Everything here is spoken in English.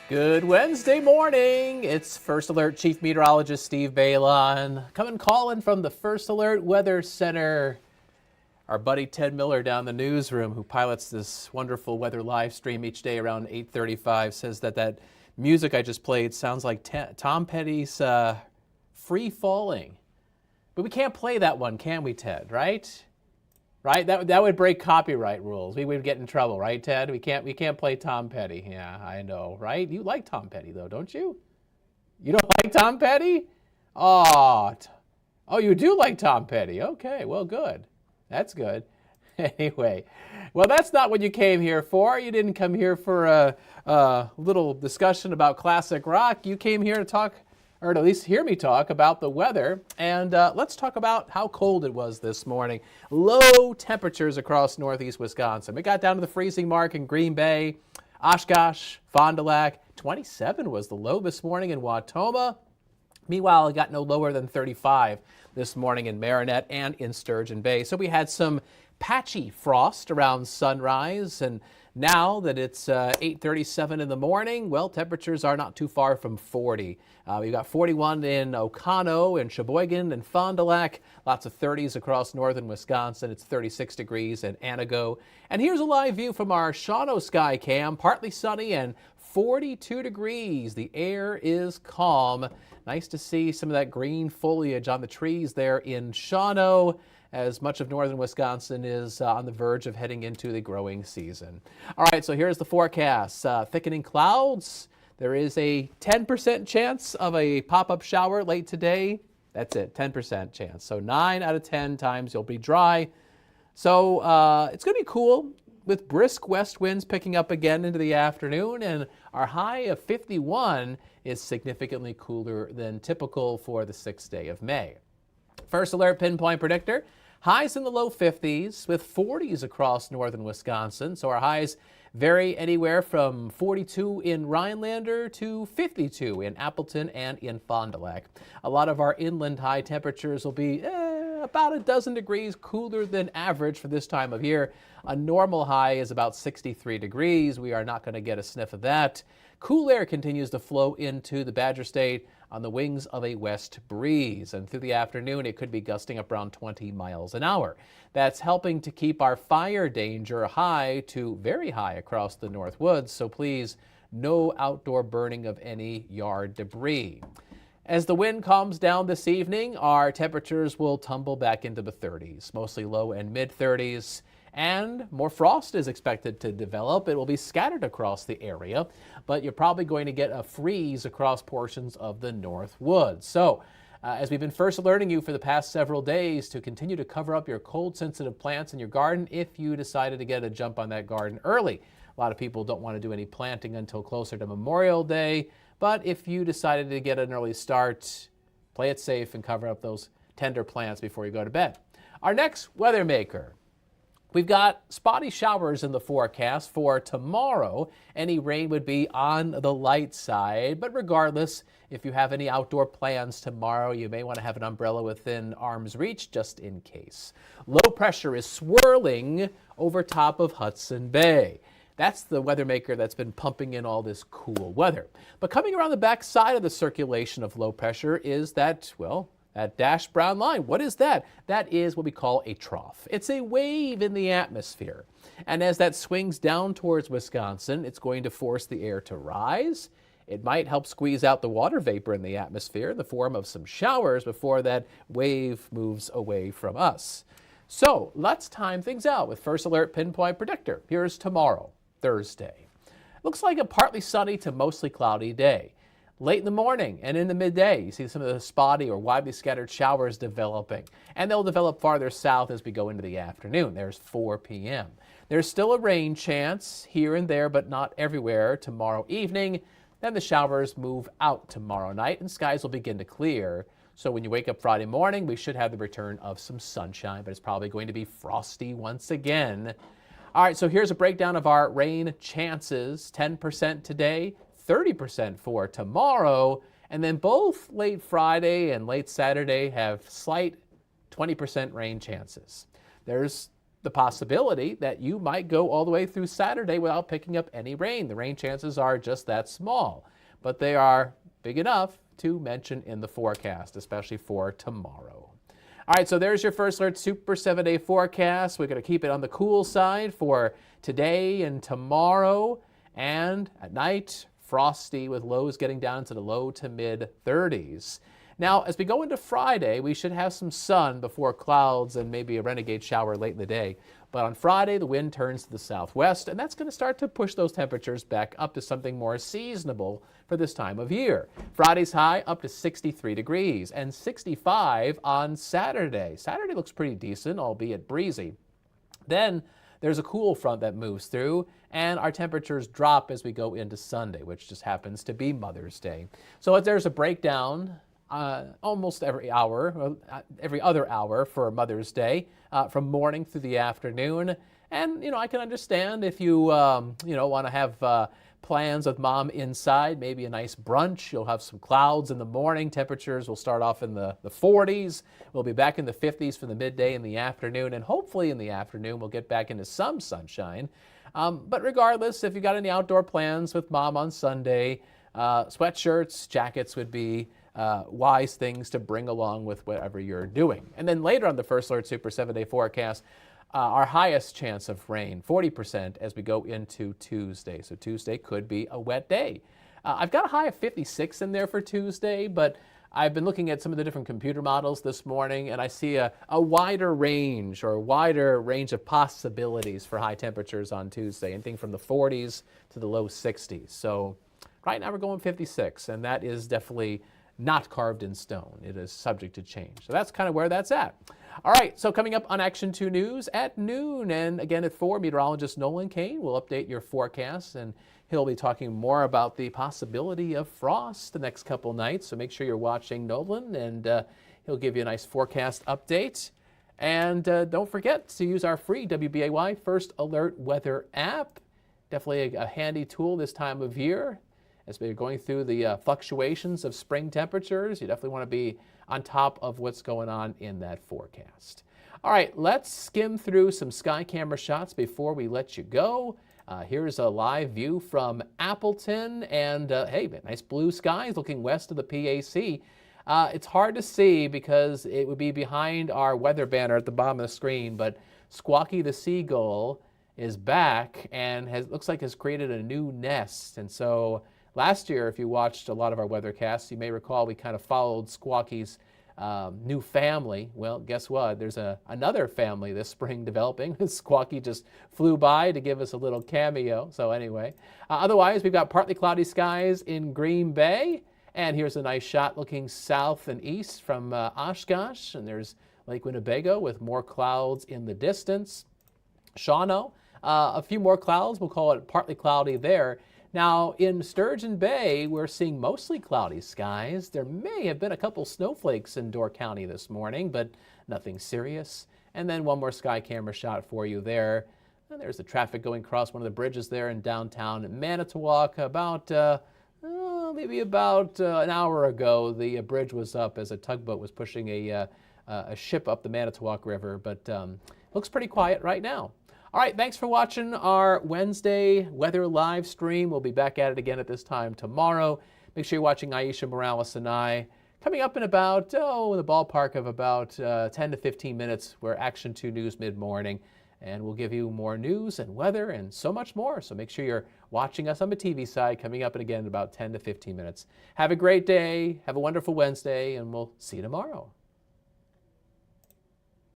Good Wednesday morning. It's First Alert Chief Meteorologist Steve Balon coming calling from the First Alert Weather Center. Our buddy Ted Miller down the newsroom, who pilots this wonderful weather live stream each day around 8:35, says that music I just played sounds like Tom Petty's Free Falling. But we can't play that one, can we, Ted, right? Right? That would break copyright rules. We would get in trouble, right, Ted? We can't play Tom Petty. Yeah, I know, right? You like Tom Petty though, don't you? You don't like Tom Petty? Oh, you do like Tom Petty. Okay, well, good. That's good. Anyway, well, that's not what you came here for. You didn't come here for a little discussion about classic rock. You came here to talk, or at least hear me talk about the weather. And let's talk about how cold it was this morning. Low temperatures across northeast Wisconsin. We got down to the freezing mark in Green Bay, Oshkosh, Fond du Lac. 27 was the low this morning in Wautoma. Meanwhile, it got no lower than 35 this morning in Marinette and in Sturgeon Bay. So we had some patchy frost around sunrise, and now that it's 8:37 in the morning, well, temperatures are not too far from 40. We've got 41 in Oconto and Sheboygan and Fond du Lac, lots of 30s across northern Wisconsin. It's 36 degrees in Anago. And here's a live view from our Shawano sky cam, partly sunny and 42 degrees. The air is calm. Nice to see some of that green foliage on the trees there in Shawano, as much of northern Wisconsin is on the verge of heading into the growing season. All right, so here's the forecast. Thickening clouds. There is a 10% chance of a pop-up shower late today. That's it, 10% chance. So 9 out of 10 times you'll be dry. So it's going to be cool with brisk west winds picking up again into the afternoon, and our high of 51 is significantly cooler than typical for the 6th day of May. First Alert Pinpoint Predictor, highs in the low 50s with 40s across northern Wisconsin. So our highs vary anywhere from 42 in Rhinelander to 52 in Appleton and in Fond du Lac. A lot of our inland high temperatures will be about a dozen degrees cooler than average for this time of year. A normal high is about 63 degrees. We are not going to get a sniff of that. Cool air continues to flow into the Badger State on the wings of a west breeze. And through the afternoon, it could be gusting up around 20 miles an hour. That's helping to keep our fire danger high to very high across the North Woods. So please, no outdoor burning of any yard debris. As the wind calms down this evening, our temperatures will tumble back into the 30s, mostly low and mid 30s. And more frost is expected to develop. It will be scattered across the area, but you're probably going to get a freeze across portions of the North Woods. So, as we've been first alerting you for the past several days to continue to cover up your cold-sensitive plants in your garden if you decided to get a jump on that garden early. A lot of people don't want to do any planting until closer to Memorial Day, but if you decided to get an early start, play it safe and cover up those tender plants before you go to bed. Our next weather maker. We've got spotty showers in the forecast for tomorrow. Any rain would be on the light side, but regardless, if you have any outdoor plans tomorrow, you may want to have an umbrella within arm's reach just in case. Low pressure is swirling over top of Hudson Bay. That's the weather maker that's been pumping in all this cool weather. But coming around the back side of the circulation of low pressure is that, well, that dashed brown line. What is that? That is what we call a trough. It's a wave in the atmosphere. And as that swings down towards Wisconsin, it's going to force the air to rise. It might help squeeze out the water vapor in the atmosphere in the form of some showers before that wave moves away from us. So let's time things out with First Alert Pinpoint Predictor. Here's tomorrow, Thursday. Looks like a partly sunny to mostly cloudy day. Late in the morning and in the midday, you see some of the spotty or widely scattered showers developing. And they'll develop farther south as we go into the afternoon. There's 4 p.m. There's still a rain chance here and there, but not everywhere tomorrow evening. Then the showers move out tomorrow night and skies will begin to clear. So when you wake up Friday morning, we should have the return of some sunshine, but it's probably going to be frosty once again. All right, so here's a breakdown of our rain chances. 10% today, 30% for tomorrow, and then both late Friday and late Saturday have slight 20% rain chances. There's the possibility that you might go all the way through Saturday without picking up any rain. The rain chances are just that small, but they are big enough to mention in the forecast, especially for tomorrow. All right, so there's your First Alert Super 7-day forecast. We're going to keep it on the cool side for today and tomorrow, and at night, frosty with lows getting down to the low to mid 30s. Now, as we go into Friday, we should have some sun before clouds and maybe a renegade shower late in the day. But on Friday, the wind turns to the southwest, and that's going to start to push those temperatures back up to something more seasonable for this time of year. Friday's high up to 63 degrees and 65 on Saturday. Saturday looks pretty decent, albeit breezy. Then there's a cool front that moves through, and our temperatures drop as we go into Sunday, which just happens to be Mother's Day. So there's a breakdown almost every other hour for Mother's Day, from morning through the afternoon. And, I can understand if you, want to have plans with mom inside, maybe a nice brunch. You'll have some clouds in the morning. Temperatures will start off in the 40s. We'll be back in the 50s for the midday and the afternoon. And hopefully in the afternoon, we'll get back into some sunshine. But regardless, if you got any outdoor plans with mom on Sunday, sweatshirts, jackets would be wise things to bring along with whatever you're doing. And then later on the First Alert Super 7-day forecast, our highest chance of rain, 40% as we go into Tuesday. So Tuesday could be a wet day. I've got a high of 56 in there for Tuesday, but I've been looking at some of the different computer models this morning, and I see a wider range of possibilities for high temperatures on Tuesday, anything from the 40s to the low 60s. So right now we're going 56, and that is definitely not carved in stone. It is subject to change. So that's kind of where that's at. All right, so coming up on Action 2 News at noon, and again at 4, meteorologist Nolan Kane will update your forecast, and he'll be talking more about the possibility of frost the next couple nights. So make sure you're watching Nolan, and he'll give you a nice forecast update. And don't forget to use our free WBAY First Alert Weather app. Definitely a handy tool this time of year. As we're going through the fluctuations of spring temperatures, you definitely want to be on top of what's going on in that forecast. All right, let's skim through some sky camera shots before we let you go. Here's a live view from Appleton, and hey, nice blue skies looking west of the PAC. It's hard to see because it would be behind our weather banner at the bottom of the screen, but Squawky the seagull is back and looks like has created a new nest. And so last year, if you watched a lot of our weathercasts, you may recall we kind of followed Squawky's new family. Well, guess what? There's another family this spring developing. Squawky just flew by to give us a little cameo. So anyway, otherwise, we've got partly cloudy skies in Green Bay. And here's a nice shot looking south and east from Oshkosh. And there's Lake Winnebago with more clouds in the distance. Shawano, a few more clouds. We'll call it partly cloudy there. Now, in Sturgeon Bay, we're seeing mostly cloudy skies. There may have been a couple snowflakes in Door County this morning, but nothing serious. And then one more sky camera shot for you there. And there's the traffic going across one of the bridges there in downtown Manitowoc. Maybe about an hour ago, the bridge was up as a tugboat was pushing a ship up the Manitowoc River, but looks pretty quiet right now. All right, thanks for watching our Wednesday weather live stream. We'll be back at it again at this time tomorrow. Make sure you're watching Aisha Morales and I. Coming up in about, in the ballpark of about 10 to 15 minutes, we're Action 2 News mid-morning. And we'll give you more news and weather and so much more. So make sure you're watching us on the TV side, coming up again in about 10 to 15 minutes. Have a great day. Have a wonderful Wednesday, and we'll see you tomorrow.